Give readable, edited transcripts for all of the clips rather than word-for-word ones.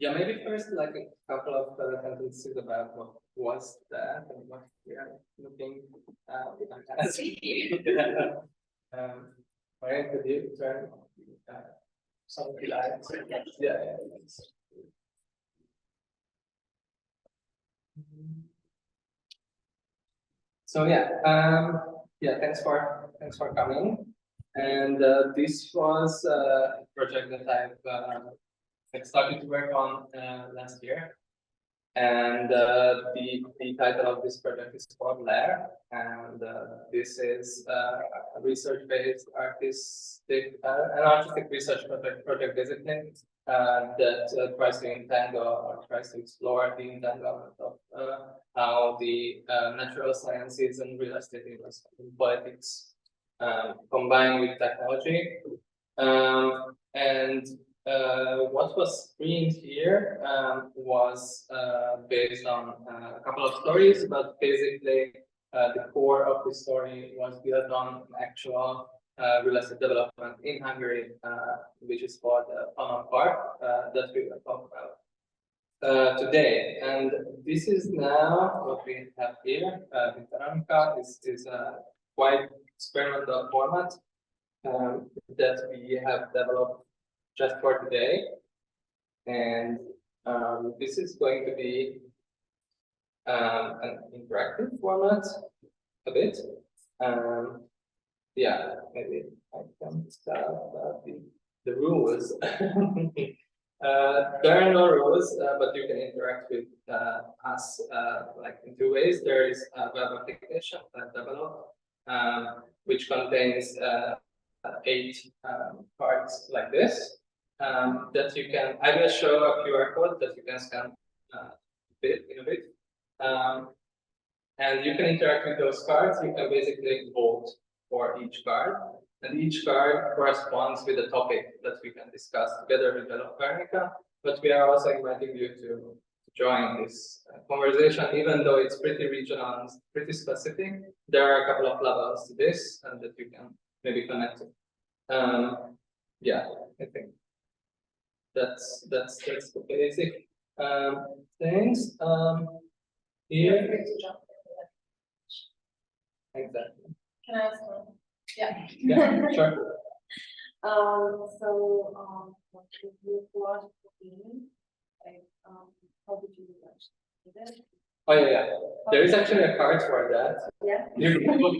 Yeah, maybe first like a couple of sentences about what was that and what we are looking at. Right, could you turn some of the lights? Yeah. So yeah, thanks for coming. And this was a project that I've started to work on last year. And the title of this project is called LAIR, and this is a research-based an artistic research project discipline that tries to entangle or tries to explore the entanglement of how the natural sciences and real estate investment and politics combine with technology. And what was screened here was based on a couple of stories, but basically the core of the story was built on actual real estate development in Hungary, which is called Tamás Páll, that we will talk about today. And this is now what we have here with Veronika is a quite experimental format that we have developed just for today, and this is going to be an interactive format a bit. Yeah, maybe I can start about the rules. There are no rules, but you can interact with us like in two ways. There is a web application that developed, which contains 8 cards like this. That you can, I will show a QR code that you can scan in a bit. And you can interact with those cards. You can basically vote for each card. And each card corresponds with a topic that we can discuss together with Veronika. But we are also inviting you to join this conversation, even though it's pretty regional and pretty specific. There are a couple of levels to this, and that you can maybe connect to. Yeah, I think that's the basic things. Here, exactly. Can I ask one? Yeah. Yeah, sure. What did you want to be? Like, how did you do it? Oh yeah. There is actually a card for that. Yeah. You can look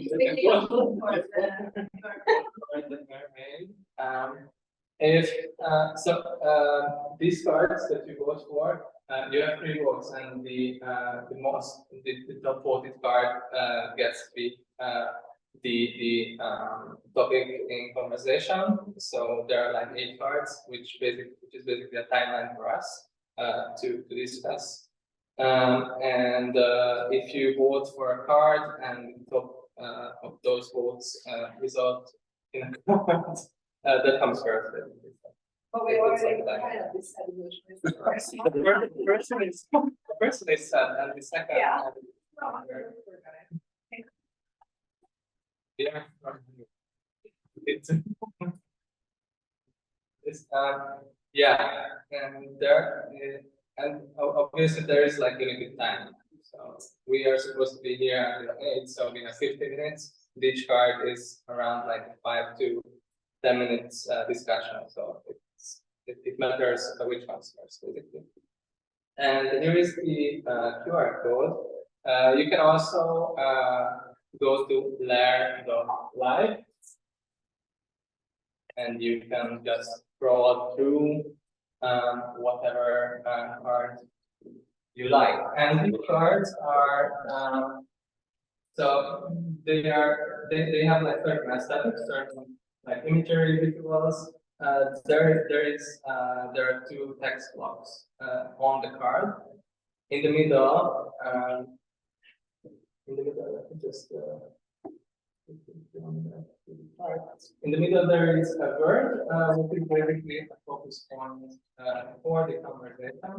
these cards that you vote for, you have 3 votes, and the top voted card gets the topic in conversation. So there are like 8 cards, which is basically a timeline for us to discuss. And if you vote for a card and the top of those votes result in a comment, that comes first. But we already kind of decided which was the first. The person is sad, and the second. Yeah. Yeah. Yeah, and there. And obviously there is like limited time. So we are supposed to be here until 8, so we have 50 minutes. Each card is around like 5 to 10 minutes discussion. So it matters which comes first, basically. And here is the QR code. You can also go to lair.live, and you can just scroll through whatever card you like. And these cards are so they have like certain aesthetics, certain like imagery visuals. There are 2 text blocks on the card. In the middle, in the middle, there is a word, which is basically a focus point for the conversation.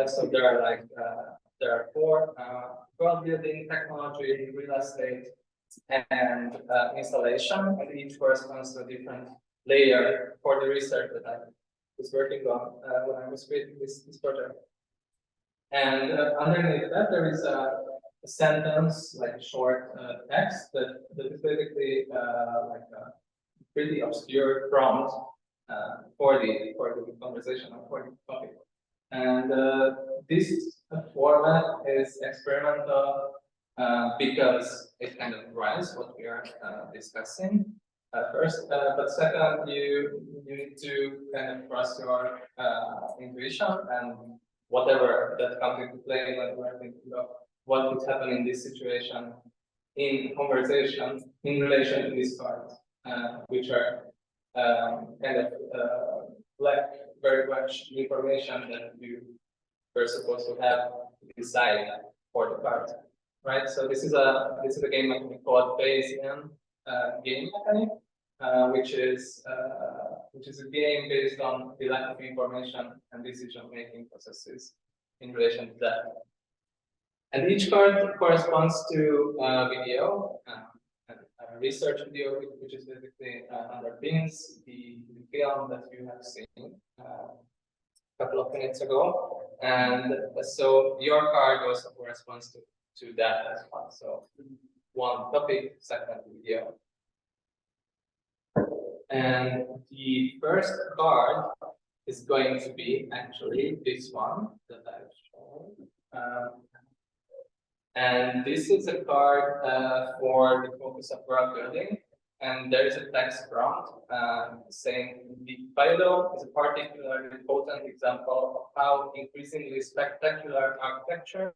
So there are 4: world building, technology, real estate, and installation, and each corresponds to a different layer for the research that I'm was working on when I was creating this project. And underneath that, there is a sentence, like a short text that is basically like a pretty obscure prompt for the conversation or for the topic. And this format is experimental because it kind of drives what we are discussing at first. But second, you need to kind of trust your intuition and whatever that comes into play when we're thinking of what would happen in this situation in conversation in relation to these cards, which are kind of lack very much information that you were supposed to have to decide for the card, right? So this is a game mechanic called Bayesian game mechanic, which is a game based on the lack of information and decision-making processes in relation to that. And each card corresponds to a video, a research video, which is basically underpins the film that you have seen a couple of minutes ago. And so your card also corresponds to that as well. So one topic, second video. And the first card is going to be actually this one that I've shown. And this is a card for the focus of world building. And there is a text prompt saying the biodome is a particularly potent example of how increasingly spectacular architecture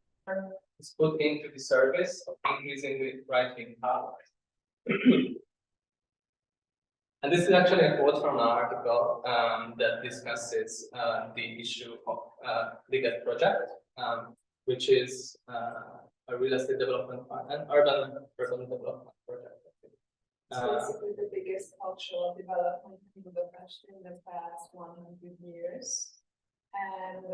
is put into the service of increasingly right-wing powers. And this is actually a quote from an article that discusses the issue of legal project, which is a real estate development, an urban development project. It's basically the biggest cultural development in Budapest in the past 100 years. And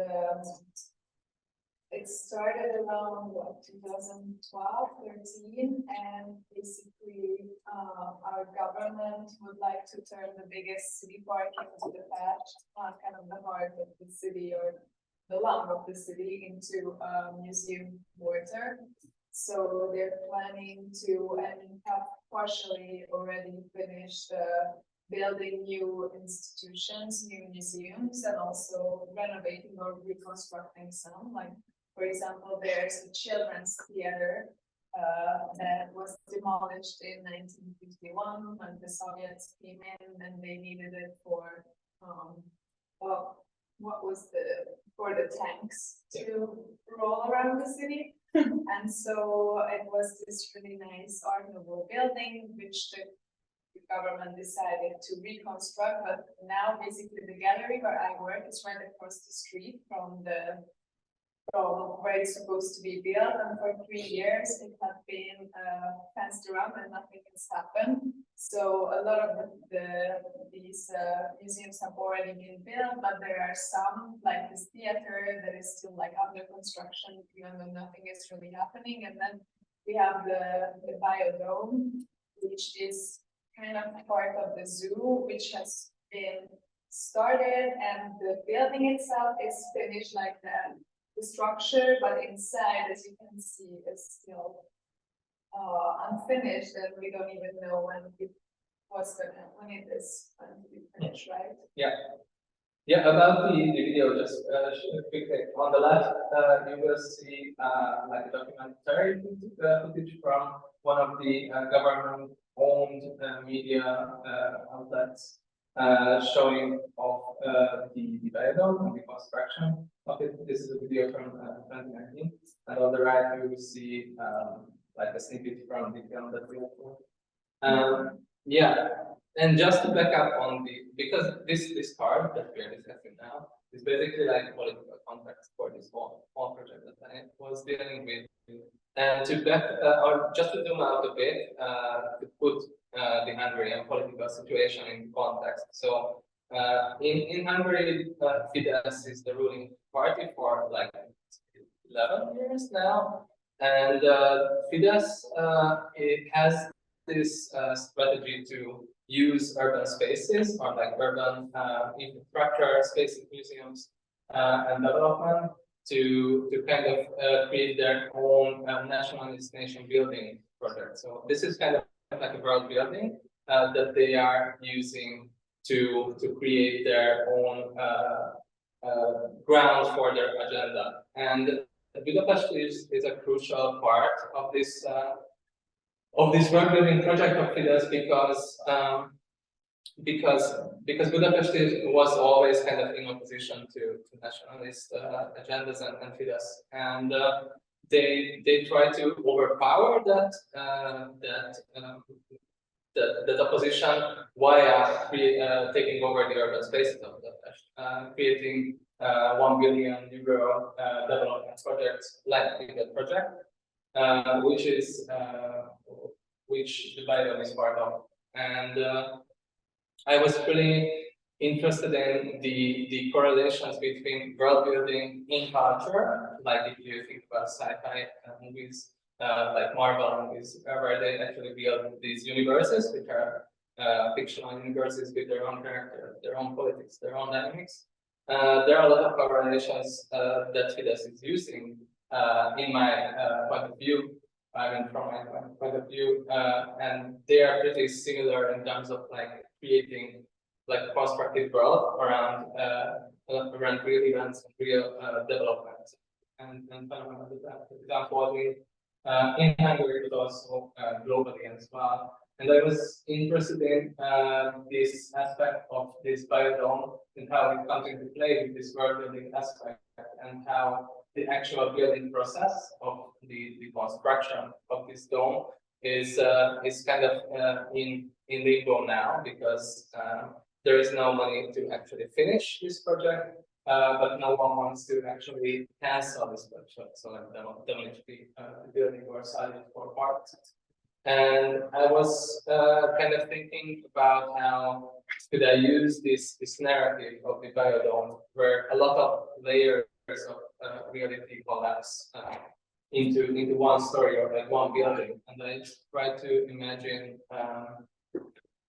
it started around, what, 2012, 13, and basically our government would like to turn the biggest city park in Budapest, kind of the heart of the city or the lung of the city, into a museum quarter. So they're planning to, and have partially already finished building new institutions, new museums, and also renovating or reconstructing some. Like, for example, there's a children's theater that was demolished in 1951 when the Soviets came in, and they needed it for what was for the tanks to roll around the city. And so it was this really nice Art Nouveau building, which the government decided to reconstruct. But now basically the gallery where I work is right across the street from where it's supposed to be built, and for 3 years it had been fenced around and nothing has happened. So a lot of these museums have already been built, but there are some, like this theater, that is still like under construction, even though nothing is really happening. And then we have the biodome, which is kind of part of the zoo, which has been started, and the building itself is finished, like the structure, but inside, as you can see, is still unfinished, and we don't even know when it is going to be finished, right? Yeah. Yeah, about the video, just quickly. On the left, you will see like a documentary footage from one of the government-owned media outlets showing off the biodome and the construction of it. This is a video from 2019, and on the right you will see like a snippet from the film that we have. Yeah, and just to back up on because this card that we are discussing now is basically like a political context for this whole project that I was dealing with. And to back, or just to zoom out a bit, to put the Hungarian political situation in context. So in Hungary, Fidesz is the ruling party for like 11 years now, and Fidesz it has this strategy to use urban spaces or like urban infrastructure spaces, museums, and development to kind of create their own nationalist nation building project. So this is kind of like a world building that they are using to create their own grounds for their agenda. And Budapest is a crucial part of this world building project of Fidesz because Budapest was always kind of in opposition to nationalist agendas and Fidesz, and they try to overpower that opposition via taking over the urban spaces of Budapest, creating €1 billion development projects like the project, which the biodome is part of. And I was really interested in the correlations between world building in culture, like if you think about sci-fi movies, like Marvel movies, where they actually build these universes, which are fictional universes with their own character, their own politics, their own dynamics. There are a lot of correlations that Fidesz is using in my point of view. I mean, from my point of view, and they are pretty similar in terms of like creating like a constructive world around real events and real development and phenomena. For example, in Hungary, but also globally as well. And I was interested in this aspect of this biodome and how it comes into play with this world building aspect and how the actual building process of the construction of this dome is kind of in limbo now because there is no money to actually finish this project, but no one wants to actually cancel this project, so like demolish the building or sell it for parts. And I was kind of thinking about how could I use this narrative of the biodome, where a lot of layers of reality collapse into one story or like one building, and I try to imagine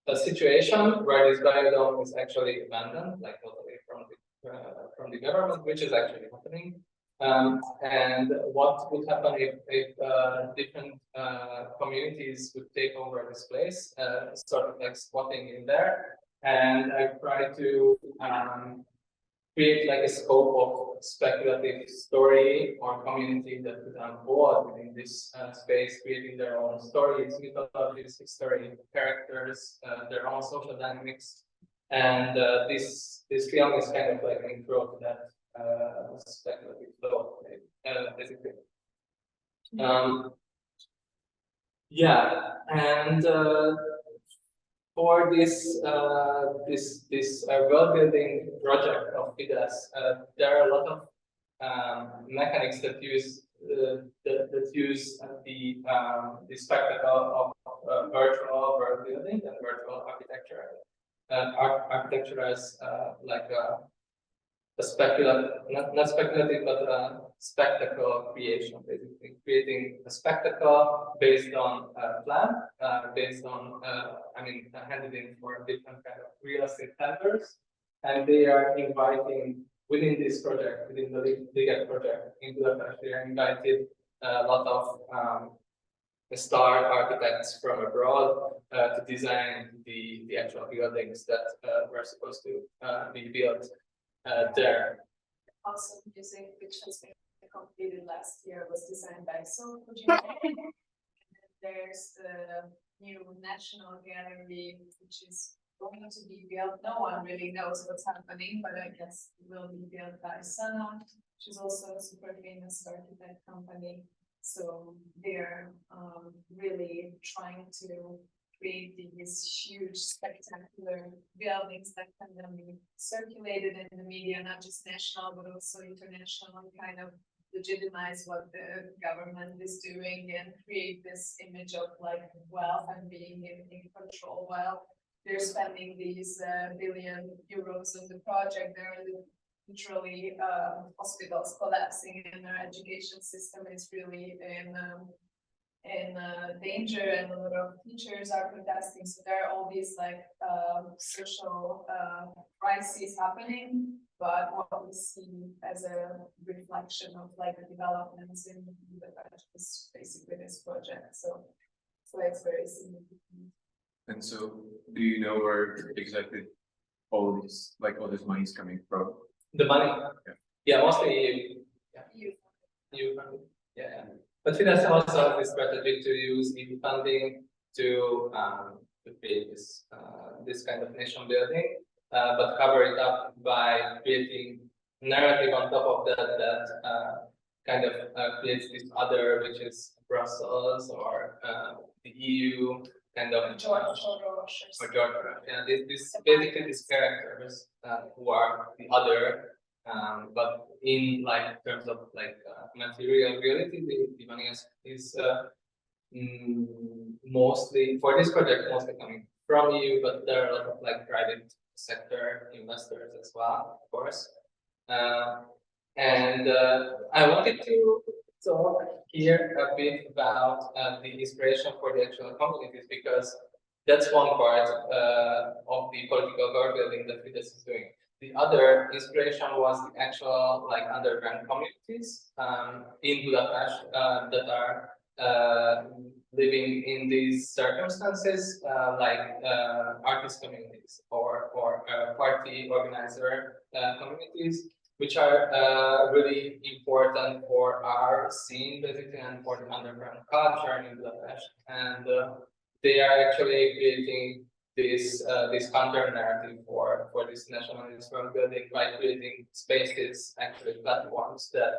a situation where this biodome is actually abandoned, like totally from the government, which is actually happening. And what would happen if different communities would take over this place, sort of like squatting in there. And I try to create like a scope of speculative story or community that could unfold within this space, creating their own stories, mythologies, history, characters, their own social dynamics. And this film is kind of like an intro to that speculative flow, basically. Yeah, and for this world building project of Fidesz, there are a lot of mechanics that use the spectacle of virtual world building and virtual architecture. Architecture as like a speculative, not speculative, but a spectacle creation, basically creating a spectacle based on a plan, based on, handed in for different kind of real estate tenders, and they are inviting within this project, within the bigger project in Budapest, they are invited a lot of star architects from abroad to design the actual buildings that were supposed to be built there. Also, music which has been completed last year was designed by and there's the new National Gallery, which is going to be built. No one really knows what's happening, but I guess it will be built by Sana, which is also a super famous architect company. So they're really trying to create these huge, spectacular buildings that can then be circulated in the media, not just national, but also international, and kind of legitimize what the government is doing and create this image of like wealth and being in control while they're spending these €1 billion on the project. There are literally hospitals collapsing, and our education system is really in danger, and a lot of teachers are protesting. So there are all these like social crises happening. But what we see as a reflection of like the developments in Budapest is basically this project. So it's very significant. And so, do you know where exactly all this money is coming from? The money, yeah, mostly EU. Yeah. But Fidesz also has this strategy to use EU funding to create this kind of nation building, but cover it up by creating narrative on top of that kind of creates this other, which is Brussels or the EU kind of or Georgia. Yeah, this basically these characters who are the other. But in like terms of like material reality, the money is mostly for this project mostly coming from EU, but there are a lot of like private sector investors as well, of course. And I wanted to talk here a bit about the inspiration for the actual communities, because that's one part of the political work building that Fidesz is doing. The other inspiration was the actual like underground communities in Budapest that are living in these circumstances, like artist communities or party organizer communities, which are really important for our scene, basically, and for the underground culture in Budapest. And they are actually creating this counter narrative for this nationalist world building by creating spaces, actually platforms that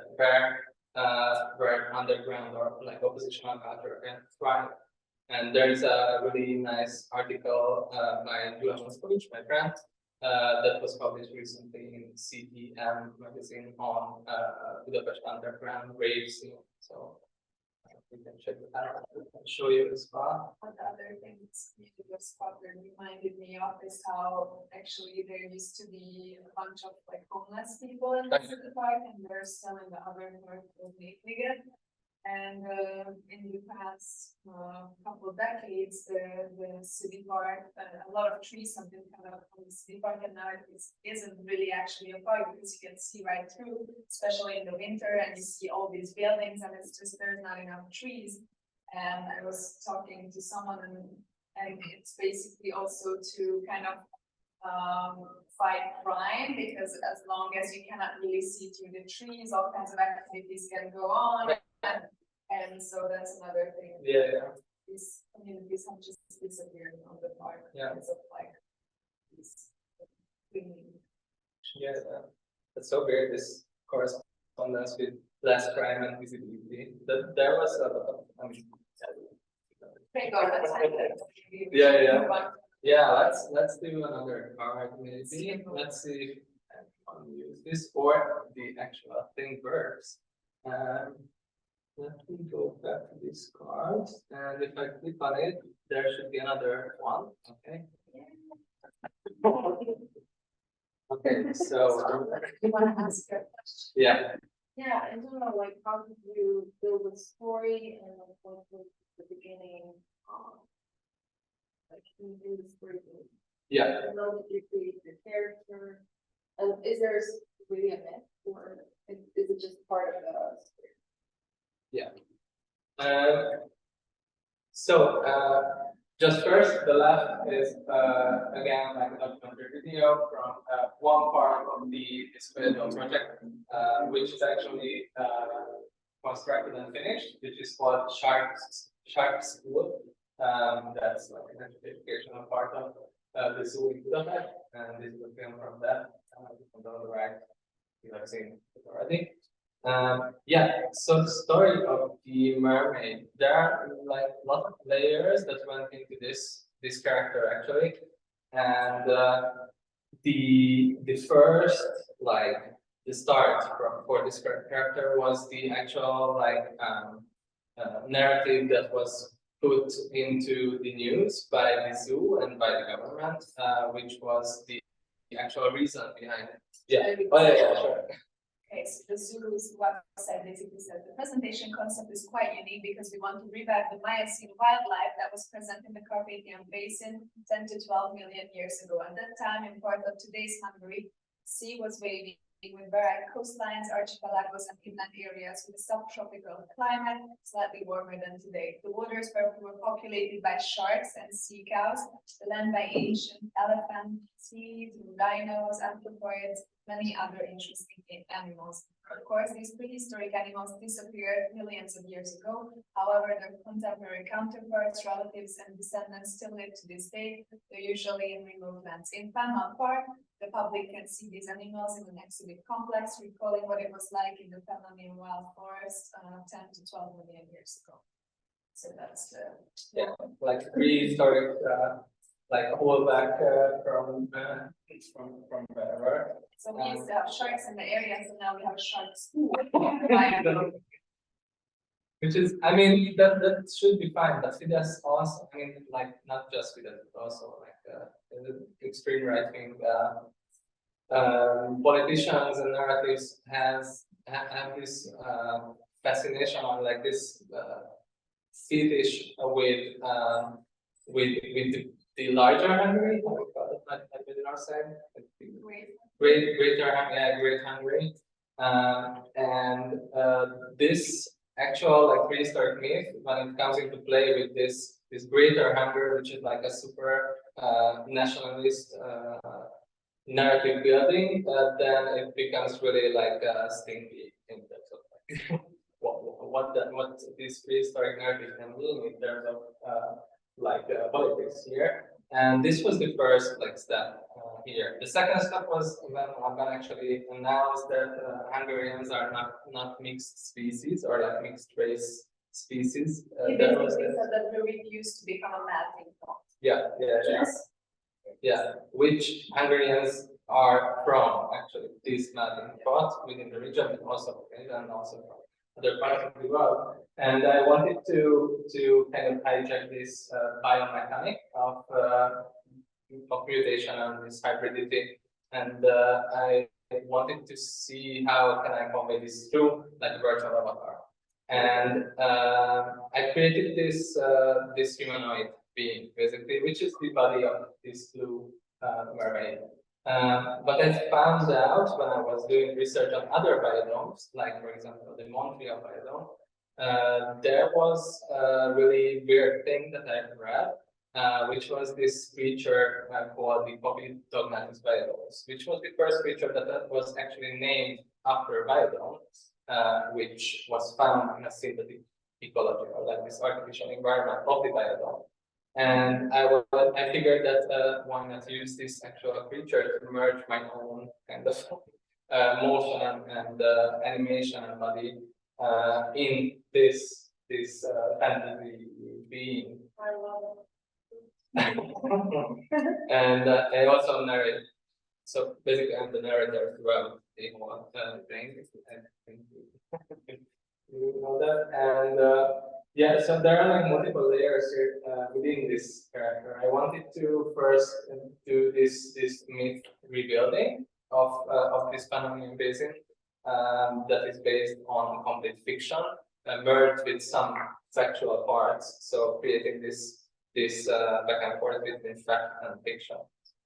where underground or like oppositional culture can thrive. And there's a really nice article by Julia Moskovic, my friend, that was published recently in CEM magazine on Budapest underground rave scene. So we can check it out. I can show you as well. One other thing that's reminded me of is how actually there used to be a bunch of like homeless people in the city park, and they're still in the other part of Népliget. And in the past couple of decades, the city park, a lot of trees have been cut out from the city park, and now it isn't really actually a park because you can see right through, especially in the winter, and you see all these buildings, and it's just there's not enough trees. And I was talking to someone, and it's basically also to kind of fight crime, because as long as you cannot really see through the trees, all kinds of activities can go on. And so that's another thing. Yeah. These communities have just disappeared from the park because of like this. Yeah, that's so weird. This correspondence with less crime and visibility. There was a lot of. Yeah. Let's do another card maybe. Let's see if I can use this or the actual thing works. Let me go back to this card, and if I click on it, there should be another one. Okay. Okay, so you want to ask a question? Yeah. Yeah, I don't know, like, how did you build a story, and like, what was the beginning? Like, can you do the story? Yeah. How did you create the character? And is there really a myth, or is it just part of the story? Yeah. Just first, the left is again like a documentary video from one part of the biodome project, which is actually constructed and finished, which is called Shark School. That's like an educational part of the zoo in Budapest, and this is a film from that. On the right, you have seen it already. So the story of the mermaid, there are like a lot of layers that went into this character actually, and the first like the start for this character was the actual like narrative that was put into the news by the zoo and by the government, which was the actual reason behind it. Yeah. Oh yeah, sure. Okay, so the zoo's website basically said the presentation concept is quite unique because we want to revive the Miocene wildlife that was present in the Carpathian Basin 10 to 12 million years ago. At that time, in part of today's Hungary, sea was waving with varied coastlines, archipelagos, and inland areas with a subtropical climate, slightly warmer than today. The waters were populated by sharks and sea cows, the land by ancient elephants, rhinos, anthropoids, many other interesting animals. Of course, these prehistoric animals disappeared millions of years ago. However, their contemporary counterparts, relatives, and descendants still live to this day. They're usually in remote lands. In Panama Park, the public can see these animals in an exhibit complex, recalling what it was like in the Panamanian wild forest 10 to 12 million years ago. So that's the like prehistoric, like all back from wherever. So we used to have sharks in the area, so now we have a shark school. Which is, I mean, that should be fine, but see, that's also, I mean, like, not just with that, but also like the extreme right wing politicians and narratives have this fascination on like this fetish with the larger Hungary, how we call it, like we did our side, greater Hungary, and this actual like prehistoric myth, when it comes into play with this greater Hungary, which is like a super nationalist narrative building, then it becomes really like stinky in terms of like what this prehistoric narrative can mean in terms of politics here. And this was the first like step here. The second step was when actually announced that Hungarians are not mixed species or like mixed race species. He basically said that we refused to become a melting pot. Yeah, which Hungarians are from actually this melting pot within the region, but also and also from other parts of the world. And I wanted to kind of hijack this biomechanic of mutation and this hybridity, and I wanted to see how can I convey this through like a virtual avatar. And I created this humanoid being basically, which is the body of this blue mermaid. But I found out when I was doing research on other biodomes, like for example the Montreal biodome, there was a really weird thing that I read, which was this creature called the Poppydognathus biodomes, which was the first creature that was actually named after a biodome, which was found in a synthetic ecology or like this artificial environment of the biodome. And I figured that why not use this actual creature to merge my own kind of motion and animation and body in this fantasy being. I love And I also narrate. So basically, I'm the narrator throughout the whole thing. I think you know that. And yeah, so there are like multiple layers here within this character. I wanted to first do this myth rebuilding of this Panamanian basin that is based on complete fiction, merged with some factual parts. So creating this back and forth between fact and fiction.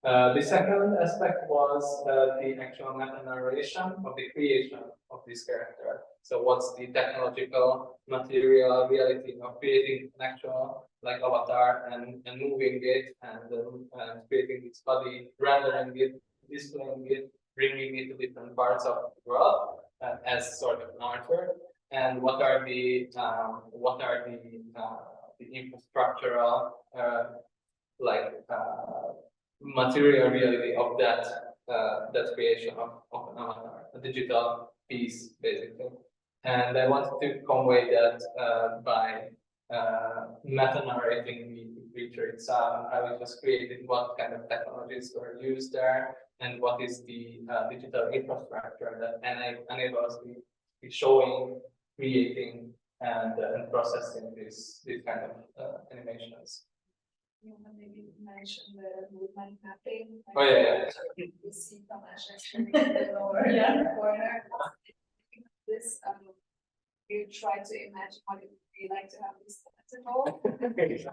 The second aspect was the actual meta narration of the creation of this character. So what's the technological, material reality of creating an actual like avatar and moving it and creating its body, rendering it, displaying it, bringing it to different parts of the world as sort of an artwork. And what are the infrastructural material reality of that creation of an avatar, a digital piece basically. And I wanted to convey that by meta-narrating the creature itself, how it was created, what kind of technologies were used there, and what is the digital infrastructure that enables the showing, creating, and processing these kind of animations. You want to maybe mention the movement mapping? Oh yeah. You see Tamás actually in the lower corner. this, you try to imagine what it would be like to have this tentacle. That's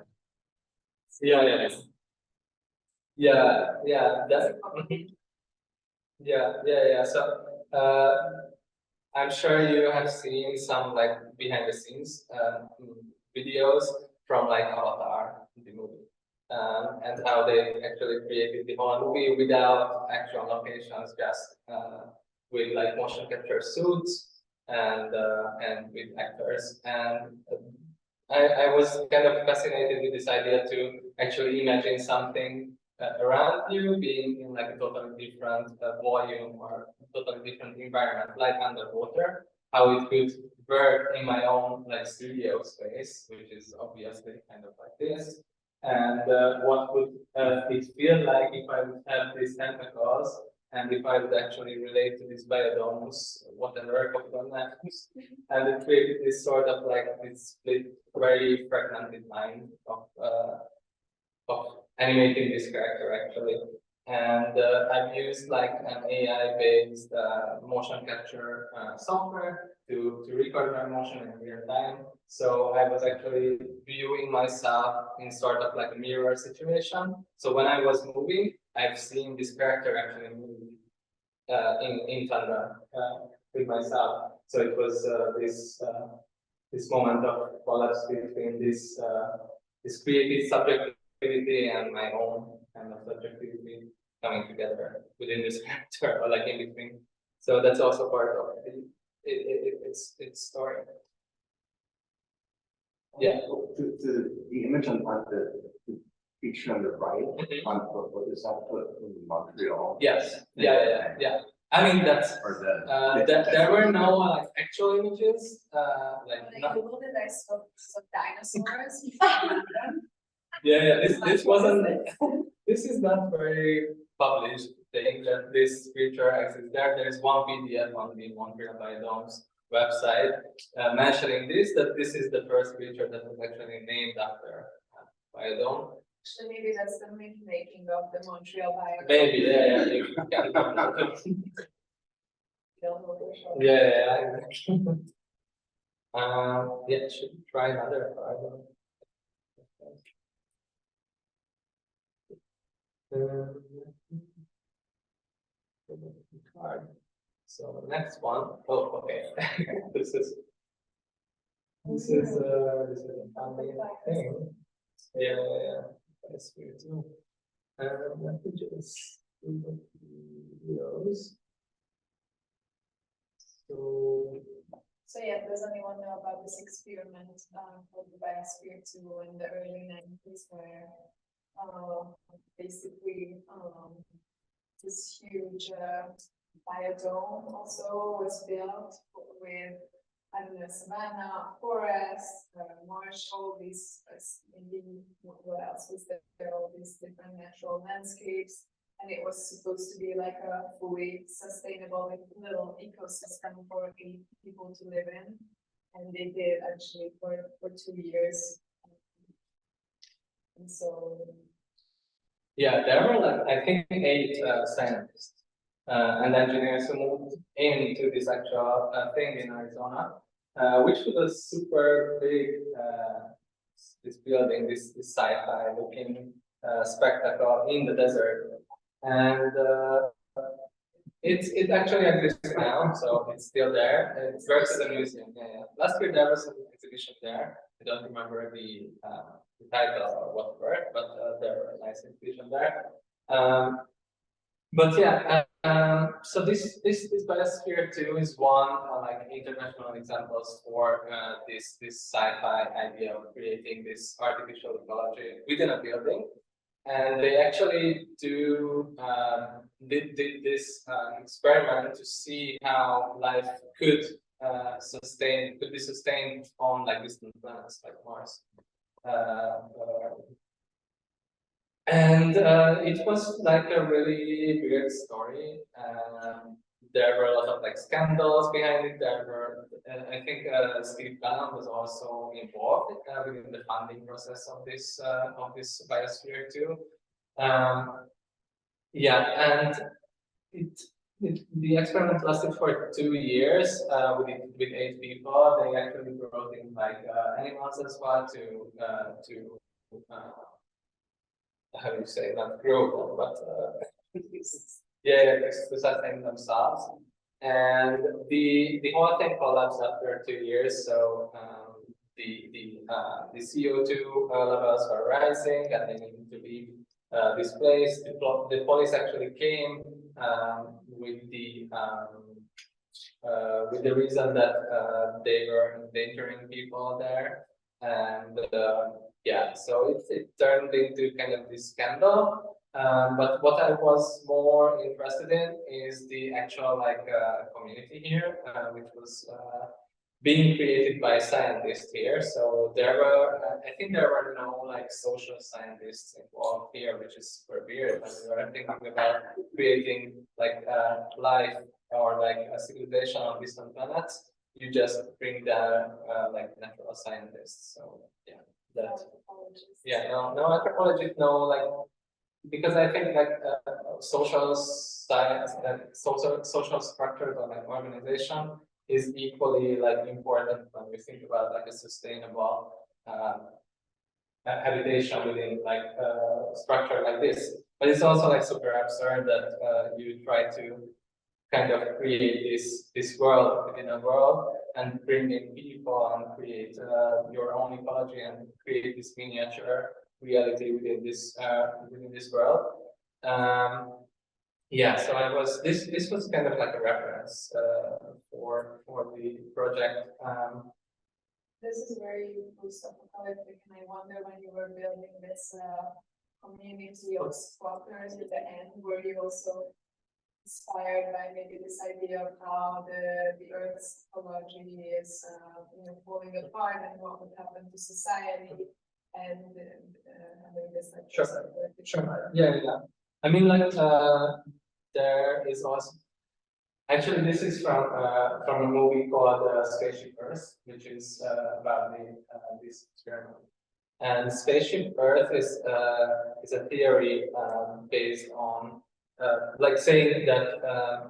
yeah. So I'm sure you have seen some like behind the scenes videos from like Avatar, the movie, and how they actually created the whole movie without actual locations, just with like motion capture suits and with actors. And I was kind of fascinated with this idea to actually imagine something around you being in like a totally different volume or totally different environment, like underwater, how it could work in my own like studio space, which is obviously kind of like this. And what would it feel like if I would have these tentacles and if I would actually relate to these biodomes, whatever components, and it created this sort of like this split, very fragmented mind of animating this character actually. And I've used like an AI-based motion capture software to record my motion in real time. So I was actually viewing myself in sort of like a mirror situation. So when I was moving, I've seen this character actually move in tandem with myself. So it was this moment of collapse between this creative subjectivity and my own kind of subjectivity coming together within this character or like in between. So that's also part of its story. Yeah. The image on the picture on the right, on what is that put in Montreal? Yes. Yeah. I mean that's there were no like actual images. Like I googled it, I saw some dinosaurs. This wasn't. This is not very published thing that this creature exists there. There's one PDF on the Montreal Biodome's website mentioning this, that this is the first creature that was actually named after biodome. So maybe that's the making of the Montreal Biodome. Maybe, yeah. You can yeah. Should we try another card. So the next one. Oh, okay. this is a funny thing. Yeah. That's weird too. Let me just do the videos. So yeah, does anyone know about this experiment called the Biosphere 2 in the early 90s where basically this huge biodome also was built with, I don't know, savanna, forest, marsh, all these, what else was there, all these different natural landscapes. And it was supposed to be like a fully sustainable like, little ecosystem for people to live in. And they did actually for 2 years. And so. Yeah, there were like, I think 8 scientists and engineers who moved into this actual thing in Arizona, which was a super big, this building, this sci-fi looking spectacle in the desert. And it actually exists now, so it's still there. It works as a museum. Yeah. Last year there was an exhibition there. I don't remember the title or what word, but there was a nice exhibition there. But yeah, so this Biosphere 2 is one like international examples for this sci-fi idea of creating this artificial ecology within a building. And they actually did this experiment to see how life could be sustained on like distant planets like Mars. And it was like a really weird story. There were a lot of like scandals behind it. There were, I think, Steve Bannon was also involved within the funding process of this Biosphere 2. Yeah, and The experiment lasted for 2 years with 8 people. They actually brought in like animals as well to how do you say, not grow them, but yeah, to sustain themselves. And the whole thing collapsed after 2 years. So the CO2 levels were rising, and they needed to leave this place. The police actually came with the reason that they were endangering people there, and yeah, so it turned into kind of this scandal. But what I was more interested in is the actual like community here, which was being created by scientists here. So there were, I think there were no like social scientists involved here, which is super weird. When we were thinking about creating like life or like a civilization on distant planets, you just bring down like natural scientists. So yeah, that. Yeah, no anthropologists, no like, because I think like social science and social structures or like organization is equally like important when we think about like a sustainable habitation within like structure like this. But it's also like super absurd that you try to kind of create this world within a world and bring in people and create your own ecology and create this miniature reality within this world. Yeah, so I was this was kind of like a reference for the project. This is very post-apocalyptic, and I wonder when you were building this community of squatters at the end, were you also inspired by maybe this idea of how the Earth's ecology is falling apart and what would happen to society, and having this like Sure. Yeah. I mean, like there is also actually this is from a movie called Spaceship Earth, which is about this experiment. And Spaceship Earth is a theory based on like saying that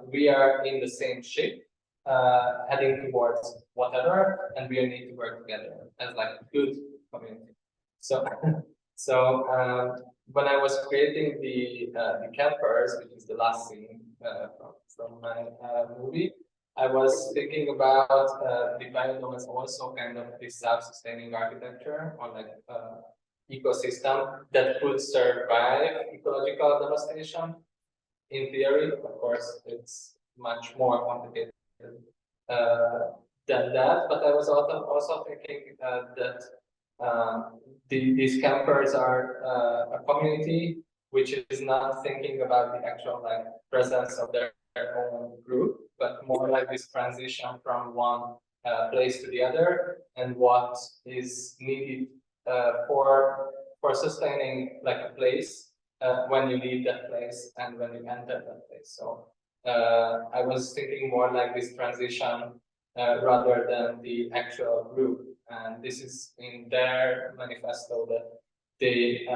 we are in the same ship heading towards whatever, and we need to work together as like a good community. So when I was creating the campers, which is the last scene from my movie, I was thinking about the biodome as also kind of this self-sustaining architecture or like ecosystem that could survive ecological devastation. In theory, of course, it's much more complicated than that. But I was also thinking that these campers are a community which is not thinking about the actual like presence of their own group, but more like this transition from one place to the other, and what is needed for sustaining like a place when you leave that place and when you enter that place. So I was thinking more like this transition rather than the actual group. And this is in their manifesto that they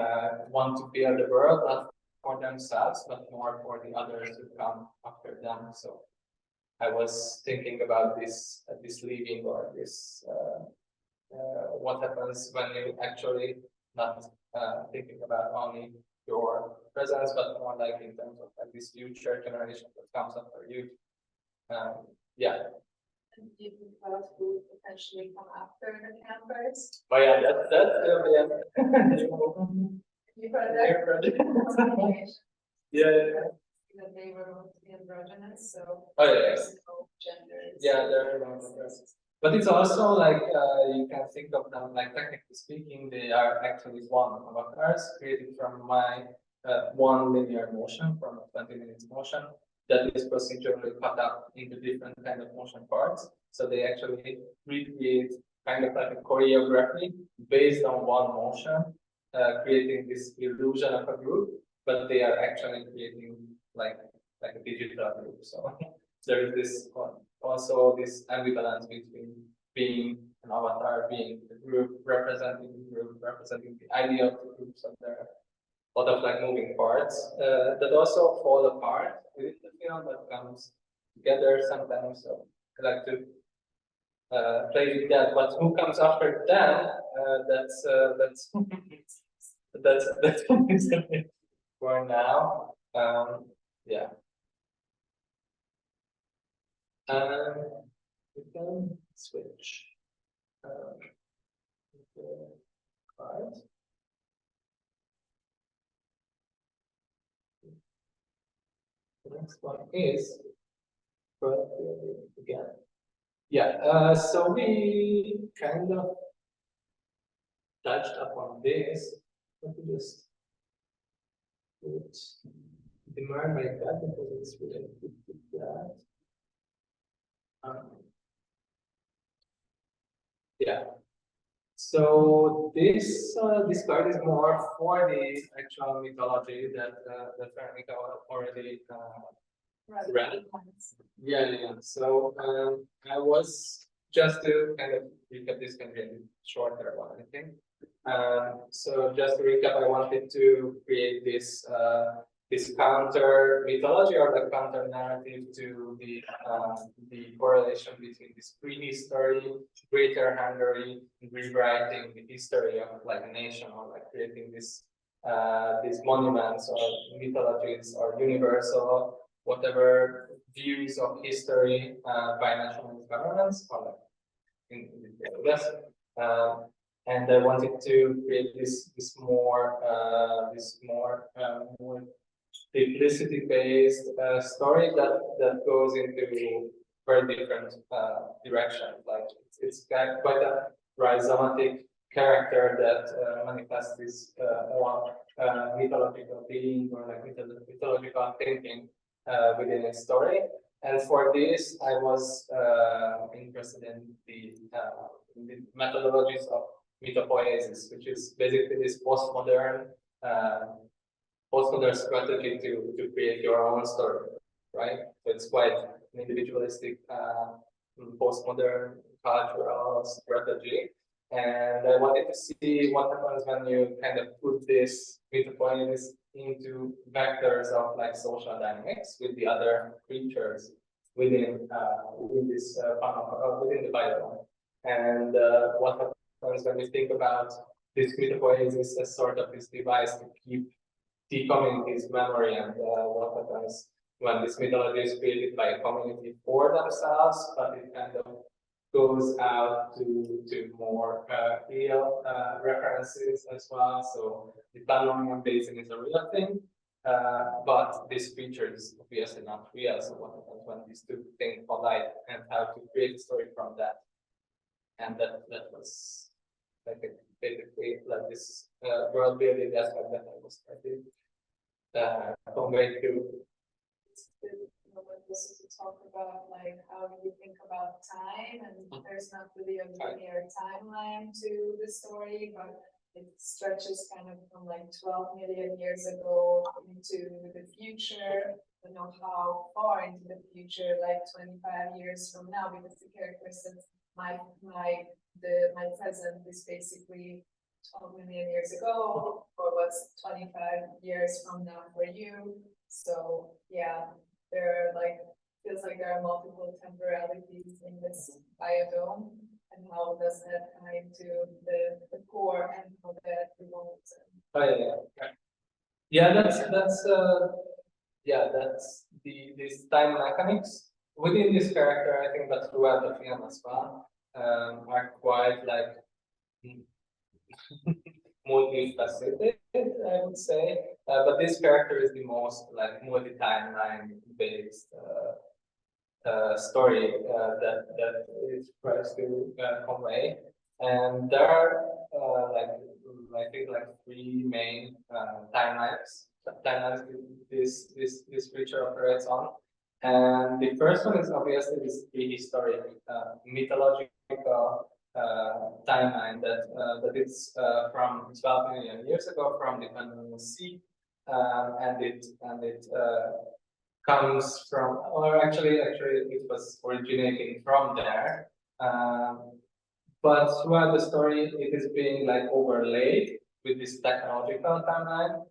want to build the world not for themselves, but more for the others who come after them. So I was thinking about this leaving or this what happens when you actually not thinking about only your presence, but more like in terms of like this future generation that comes after you. Yeah. And you think about who potentially come after the campers? Oh yeah, that's You heard that? yeah. That they were going to be androgynous, so Oh yeah. there's no genders. Yeah, there are no genders. But it's also like you can think of them like technically speaking, they are actually one avatars created from my one linear motion from a 20 minutes motion that is procedurally cut up into different kind of motion parts. So they actually recreate kind of like a choreography based on one motion, creating this illusion of a group, but they are actually creating like a digital group. So there is this also this ambivalence between being an avatar, being the group, representing the group, representing the idea of the group. So they're lot of like moving parts that also fall apart within the film, but comes together sometimes. So I like to play with that. But who comes after them? That's that's for now. Yeah. We can switch. The card. The next one is again. Yeah, so we kind of touched upon this. Let me just put the mark like that because it's related to that. Yeah. So this card is more for the actual mythology that Veronika already read. Yeah. So I was just to kind of recap, this can be a shorter one, I think. So just to recap, I wanted to create this this counter mythology or the counter narrative to the correlation between this prehistory, Greater Hungary, rewriting the history of like a nation, or like creating this these monuments or mythologies or universal whatever views of history by nationalist governments, or like in the US. And I wanted to create this more simplicity-based story that goes into very different directions. Like it's quite a rhizomatic character that manifests this more mythological being or like mythological thinking within a story. And for this, I was interested in the methodologies of mythopoiesis, which is basically this postmodern strategy to create your own story, right? So it's quite an individualistic postmodern cultural strategy. And I wanted to see what happens when you kind of put this mythopoiesis into vectors of like social dynamics with the other creatures within this within the biodome. And what happens when you think about this mythopoiesis as sort of this device to keep the community's memory, and what happens when this mythology is created by a community for themselves, but it kind of goes out to more real references as well. So the Pannonian Basin is a real thing, but this feature is obviously not real. So what happens when these two things collide, and how to create a story from that? And that was like basically like this world building aspect that I was trying to convey to. To talk about like how you think about time, and there's not really a linear timeline to the story, but it stretches kind of from like 12 million years ago into the future. I don't know how far into the future, like 25 years from now, because the character says my present is basically 12 million years ago, or what's 25 years from now for you. So yeah, there are like, feels like there are multiple temporalities in this biodome, and how does that tie into the core and how that evolves? That's these time mechanics within this character, I think, but throughout the film as well, are quite like multifaceted, I would say. But this character is the most like multi-timeline based story that it tries to convey. And there are like I think like three main timelines this creature operates on. And the first one is obviously this prehistoric mythological timeline that is from 12 million years ago from the Pannonian Sea, and it comes from, or actually it was originating from there, but throughout the story it is being like overlaid with this technological timeline,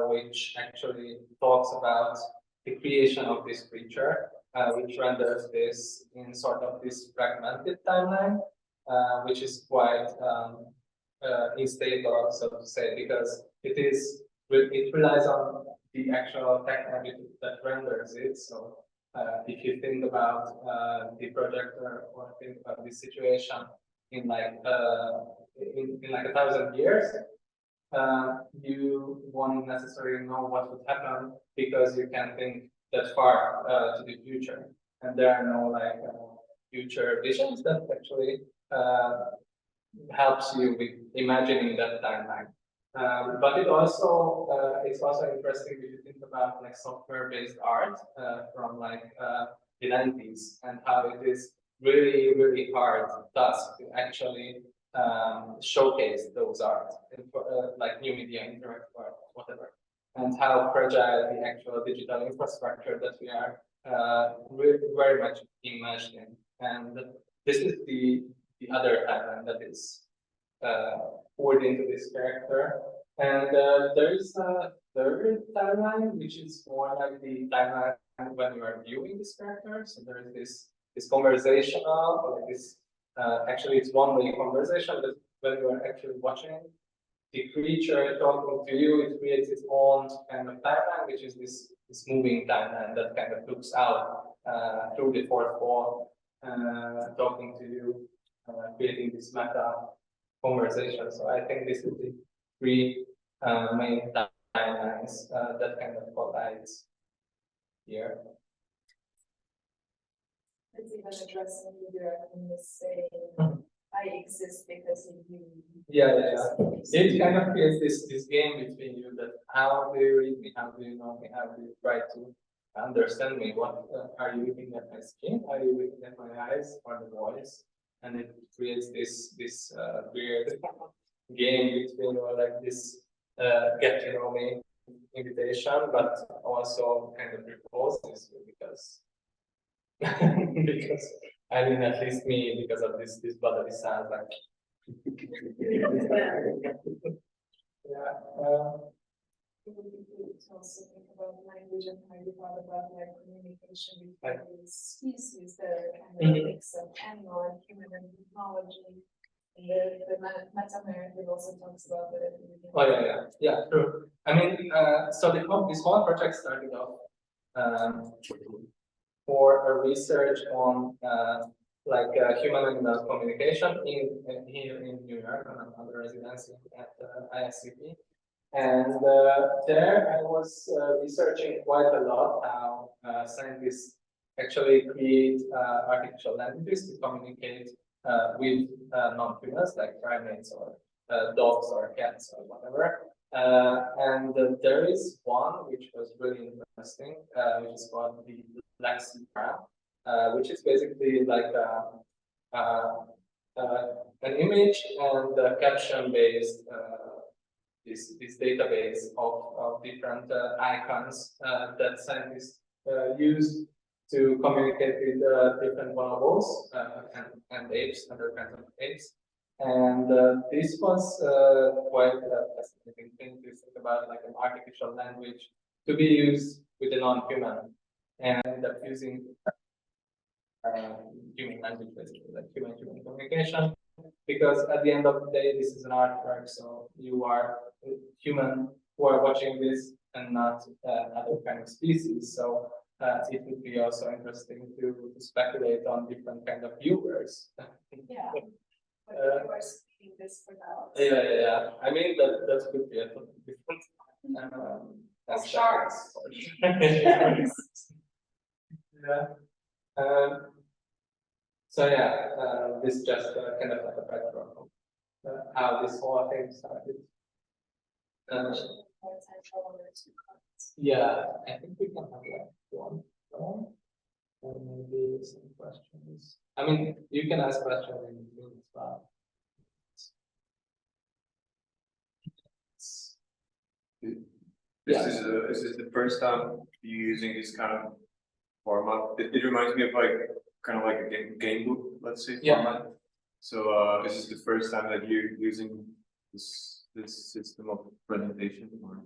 which actually talks about the creation of this creature, which renders this in sort of this fragmented timeline, which is quite unstable, so to say, because it relies on the actual technology that renders it. So if you think about the projector or think about this situation in like in like 1,000 years, you won't necessarily know what would happen because you can't think that far to the future, and there are no like future visions that actually helps you with imagining that timeline. But it's also interesting if you think about like software-based art from like the 90s, and how it is really hard task to actually showcase those art, like new media, interactive art, whatever, and how fragile the actual digital infrastructure that we are very much immersed in. And this is the other timeline that is poured into this character. And there is a third timeline, which is more like the timeline when you are viewing this character. So there is this conversational, like this, actually it's one-way conversation, but when you are actually watching the creature talking to you, it creates its own kind of timeline, which is this moving timeline that kind of looks out through the fourth wall, talking to you, creating this meta conversation. So I think this is the three main timelines that kind of collides here. It's even addressing the saying, I exist because of you. Yeah. It kind of creates this game between you that how do you read me, how do you know me, how do you try to understand me, what are you looking at my skin, are you looking at my eyes or the voice, and it creates this weird game between, or like this get to know me invitation, but also kind of repulses you because because I mean, at least me, because of this bodily sound, like yeah. It would be good to also think about language and how you thought about like communication between these species that are kind of a mix of animal and human and technology. And the meta-narrative also talks about that. Oh yeah, true. I mean, so this whole project started off for a research on like human-animal communication here in New York on another residency at ISCP. And there I was researching quite a lot how scientists actually create artificial languages to communicate with non-humans like primates or dogs or cats or whatever. And there is one which was really interesting, which is called the lexigram, which is basically like an image and caption-based this database of different icons that scientists use to communicate with different bonobos and apes, other kinds of apes. And this was quite a fascinating thing to think about, like an artificial language to be used with a non-human, and that using human language, basically, like human-human communication. Because at the end of the day, this is an artwork, so you are human who are watching this and not other kind of species. So it would be also interesting to speculate on different kind of viewers. Yeah, but you are speaking this for now. Yeah. I mean, that could be a totally different. Of sharks. Yeah. So yeah, this just kind of like a background of how this whole thing started. Yeah, I think we can have like one more, and maybe some questions. I mean, you can ask questions in between as well. Is this the first time you're using this kind of format? It reminds me of like kind of like a game book, let's say, format. So is this the first time that you're using this this system of presentation or?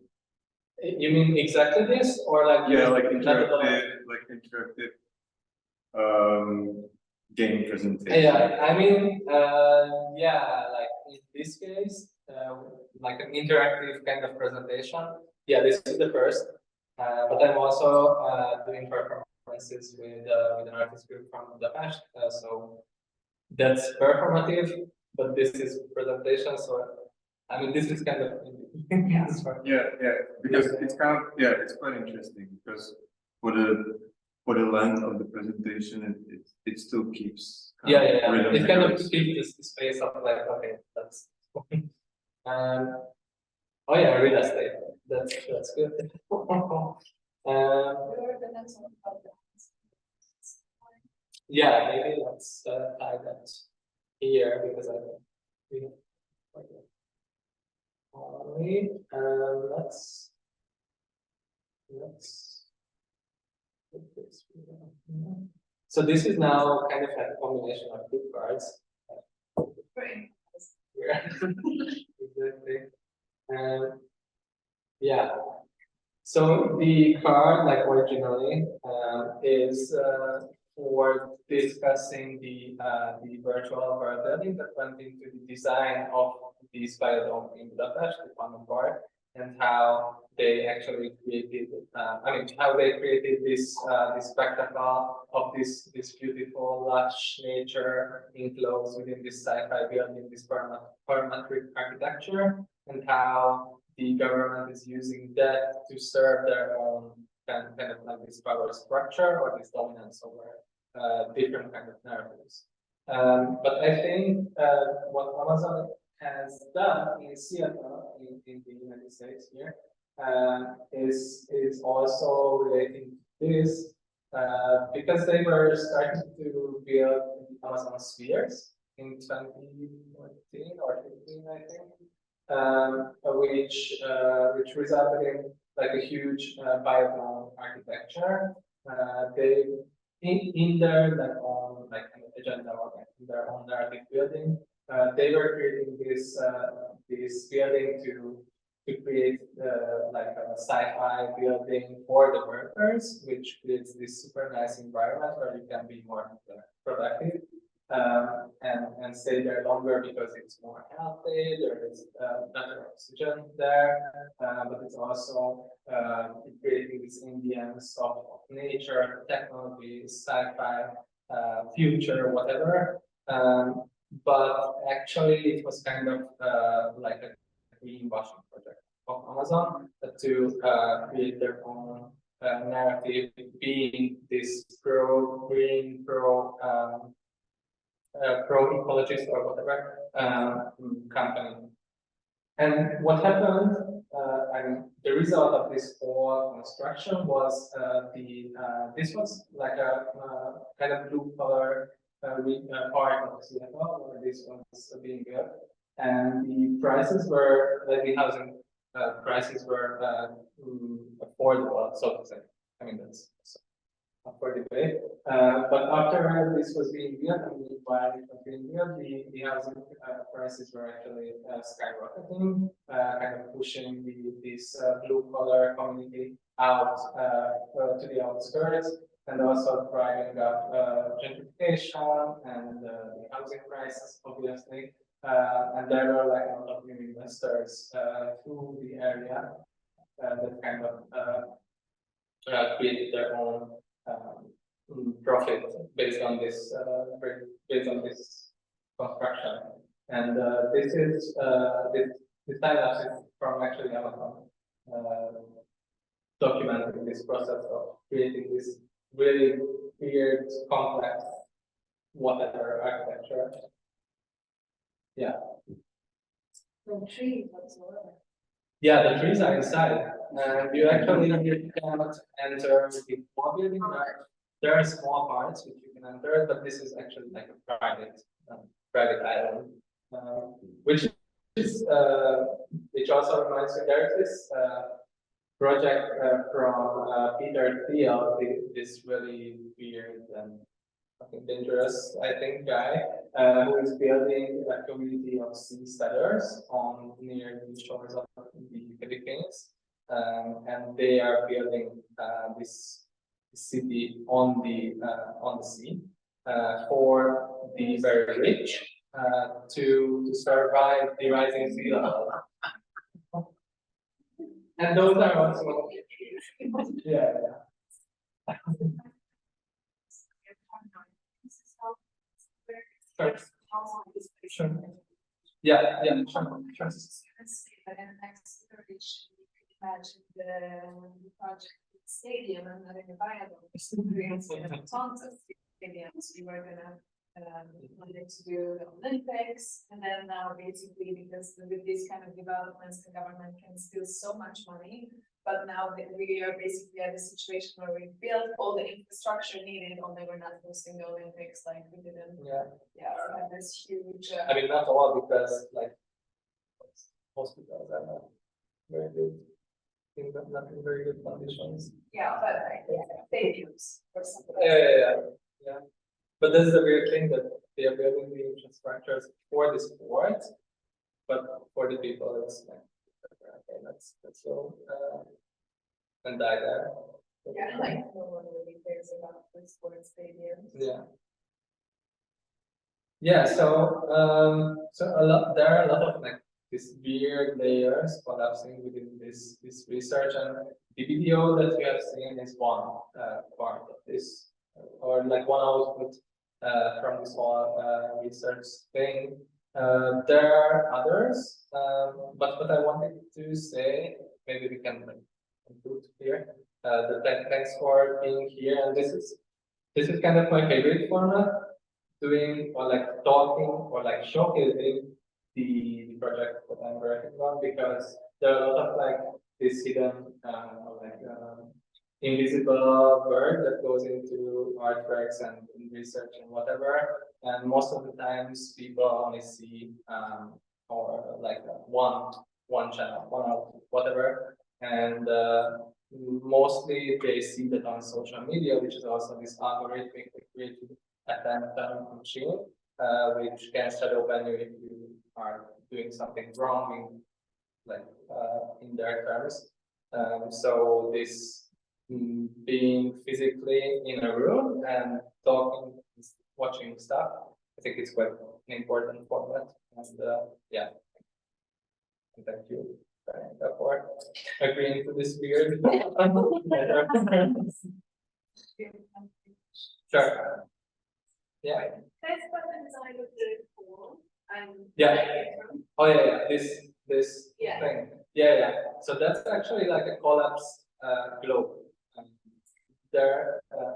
You mean exactly this, or like? Yeah, like methodology? interactive game presentation. Yeah, I mean, yeah, like in this case, like an interactive kind of presentation. Yeah, this is the first. But I'm also doing performances with an artist group from Budapest. So that's performative, but this is presentation. So I mean, this is kind of Yeah, because it's kind of it's quite interesting because for the length of the presentation, it still keeps yeah. rhythm It kind of together. keeps this space of like, okay, that's oh yeah, real estate. That's good. Yeah, maybe let's tie that here because I we okay. Alright, let's put this here. So this is now kind of like a combination of two cards. Right. Yeah, exactly. Yeah. So the card, like originally, is for discussing the virtual world building that went into the design of this biodome in Budapest, the common part, and how they actually created. I mean, how they created this spectacle of this beautiful lush nature enclosed within this sci-fi building, this parametric architecture, and how the government is using that to serve their own kind of like this power structure or this dominance over different kind of narratives. But I think what Amazon has done in Seattle, in the United States here, is also relating to this because they were starting to build Amazon spheres in 2014 or 15, I think. Which resulted in like a huge biodome architecture. They in their like own like agenda or like, in their own narrative building, they were creating this building to create like a sci-fi building for the workers, which creates this super nice environment where you can be more productive. And stay there longer because it's more healthy, there is better oxygen there, but it's also creating this ambience of nature, technology, sci-fi, future, whatever. But actually, it was kind of like a greenwashing project of Amazon to create their own narrative, being this pro-green, pro-ecologist or whatever company. And what happened, and the result of this whole construction was this was like a kind of blue collar part of Seattle where this was being built, and the prices were like the housing prices were affordable, so to say. I mean that's for debate. But after this was being built, and while it was being built, the housing prices were actually skyrocketing, kind of pushing this blue collar community out to the outskirts, and also driving up gentrification and the housing prices, obviously. And there were like a lot of new investors to the area that kind of created their own profit based on this construction, and this is this time lapse is from actually Amazon documenting this process of creating this really weird, complex, whatever architecture. Yeah. No trees whatsoever. Yeah, the trees are inside. You actually cannot enter the core building. There are small parts which you can enter, but this is actually like a private island, which is which also reminds me. There's this project from Peter Thiel, this really weird and fucking dangerous, I think, guy, who is building a community of sea settlers on near the shores of the Philippines. And they are building this city on the sea for the very rich to survive the rising sea level. And those are also yeah. Sure. Yeah, yeah, sure. But in exploration, you could imagine the project with stadium and not in the biodome. Tons of stadiums. We were gonna wanted to do the Olympics, and then now basically because with these kind of developments, the government can steal so much money. But now that we are basically at a situation where we built all the infrastructure needed, only we're not hosting the Olympics like we didn't. Yeah. Yeah, or have this huge. I mean, not all, because like hospitals are not very good, not in very good conditions. Yeah, but stadiums or something. Yeah. But this is a weird thing, that they are building the infrastructures for the sport, but for the people, it's like, okay, let's go and die there. Yeah, like no one really cares about the sports stadiums. Yeah. Yeah, so there are a lot of like these weird layers collapsing within this research, and the video that we have seen is one part of this, or like one output from this whole research thing. There are others, but what I wanted to say, maybe we can like conclude here. Thanks for being here, and this is kind of my favorite format, doing or like talking or like showcasing the project that I'm working on, because there are a lot of like this hidden invisible work that goes into artworks and research and whatever, and most of the times people only see or like one channel, one output, whatever, and mostly they see that on social media, which is also this algorithmic created attention machine, which can shadow ban you if you are doing something wrong in their terms. So this being physically in a room and talking, watching stuff, I think it's quite an important format. And yeah, thank you for agreeing to this weird. Sure. Yeah. That's what the design of the form and. Yeah. Oh yeah. This Yeah. thing. Yeah. So that's actually like a collapsed globe.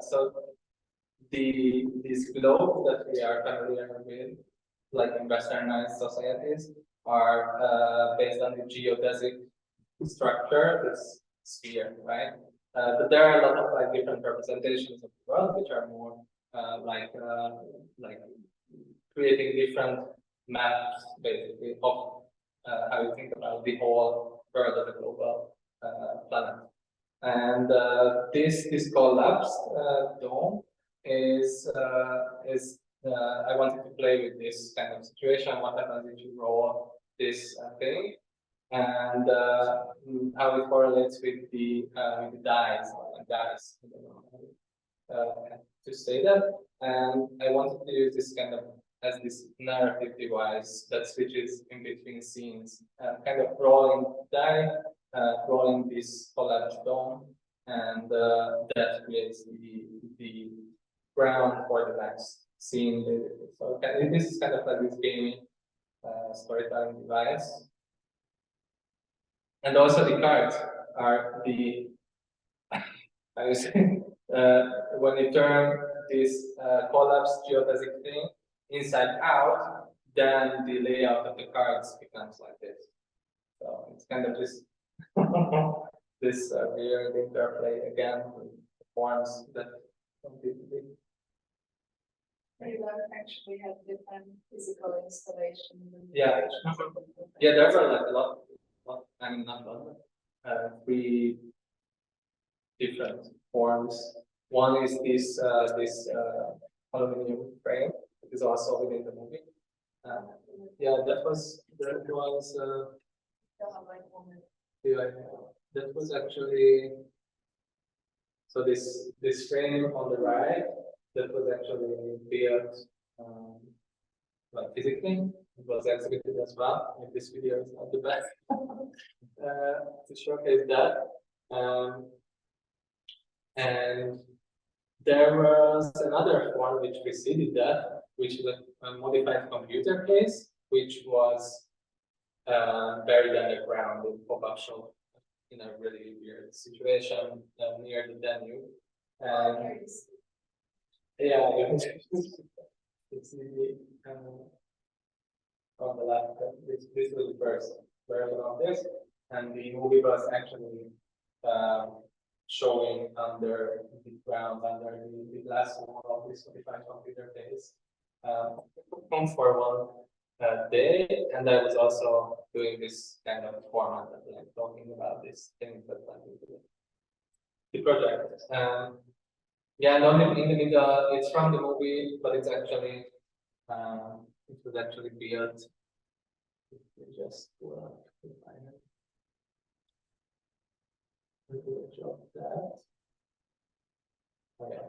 So these globes that we are familiar with, like in westernized societies, are based on the geodesic structure, this sphere, right? But there are a lot of like different representations of the world, which are more like creating different maps, basically, of how you think about the whole world of the global planet. And this collapsed dome is I wanted to play with this kind of situation. What happens if you roll this thing, and how it correlates with the dice, or dice. I don't know how to say that. And I wanted to use this kind of as this narrative device that switches in between scenes, kind of rolling die, rolling this collapsed dome, and that creates the ground for the next scene. So this is kind of like this gaming storytelling device. And also the cards are the, I was saying, when you turn this collapsed geodesic thing inside out, then the layout of the cards becomes like this. So it's kind of this this weird interplay again with forms that completely. You actually have different physical installations. Yeah, there were like a lot. I mean, not a lot, but 3 different forms. One is this aluminum frame. It is also within the movie. Yeah, that was the that was actually, so this frame on the right, that was actually built like physically. It was executed as well. And this video is not the best to showcase that. And there was another form which preceded that, which is a modified computer case, which was buried underground in pop-up shop in a really weird situation near the Danube. And yeah, it's easy on the left. This was the first version of this, and the movie was actually showing under the ground, under the glass wall of this modified computer case for one day, and I was also doing this kind of format that I'm talking about, this thing that I'm doing the project. Yeah, not in the middle, it's from the movie, but it's actually it was actually built. Just define it. Do a job that. Okay.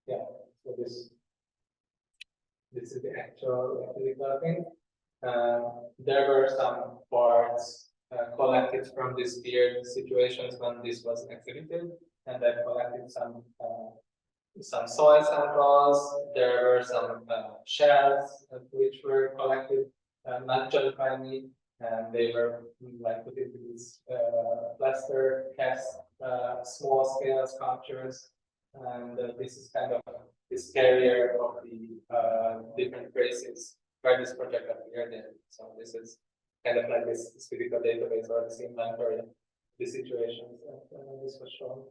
Yeah, so this is the actual physical thing. There were some parts collected from these weird situations when this was exhibited, and I collected some soil samples. There were some shells which were collected naturally by me, and they were like put into these plaster cast small scale sculptures, and this is kind of this carrier of the different traces where this project appeared in. So this is kind of like this physical database or this inventory, the situations that this was shown.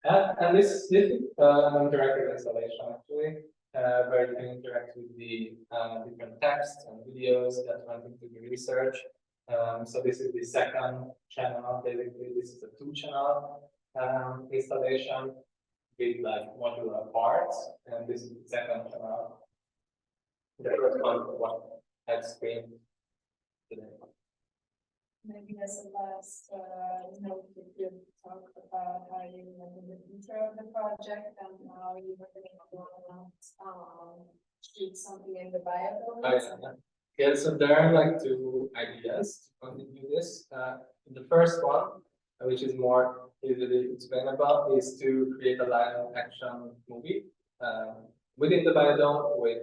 And this is interactive installation actually, where you can interact with the different texts and videos that went into the research. So this is the second channel. Basically, this is a 2-channel installation with like modular parts, and this is the second channel. The first one what I've screened today. Maybe as a last note, we could talk about how you remember the future of the project and how you were going to shoot something in the biodome. Yeah, so there are like 2 ideas to continue this. The first one, which is more easily explainable, is to create a live action movie within the biodome with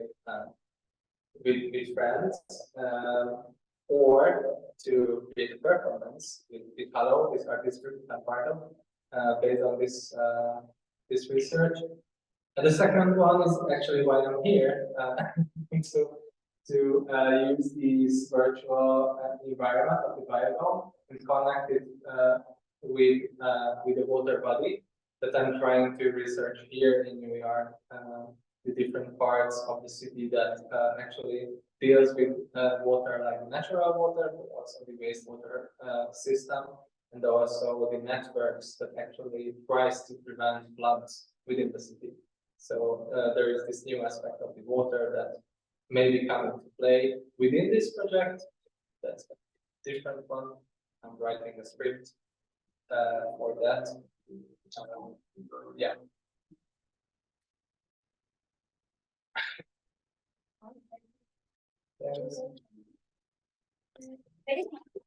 friends, or to create a performance with Hello, this artist group I'm part of, based on this this research. And the second one is actually why I'm here, to use this virtual environment of the biodome and connect it with a water body that I'm trying to research here in New York. The different parts of the city that actually deals with water, like natural water, but also the wastewater system, and also the networks that actually tries to prevent floods within the city. So there is this new aspect of the water that may be coming to play within this project. That's a different one. I'm writing a script for that. Yeah. Thank you.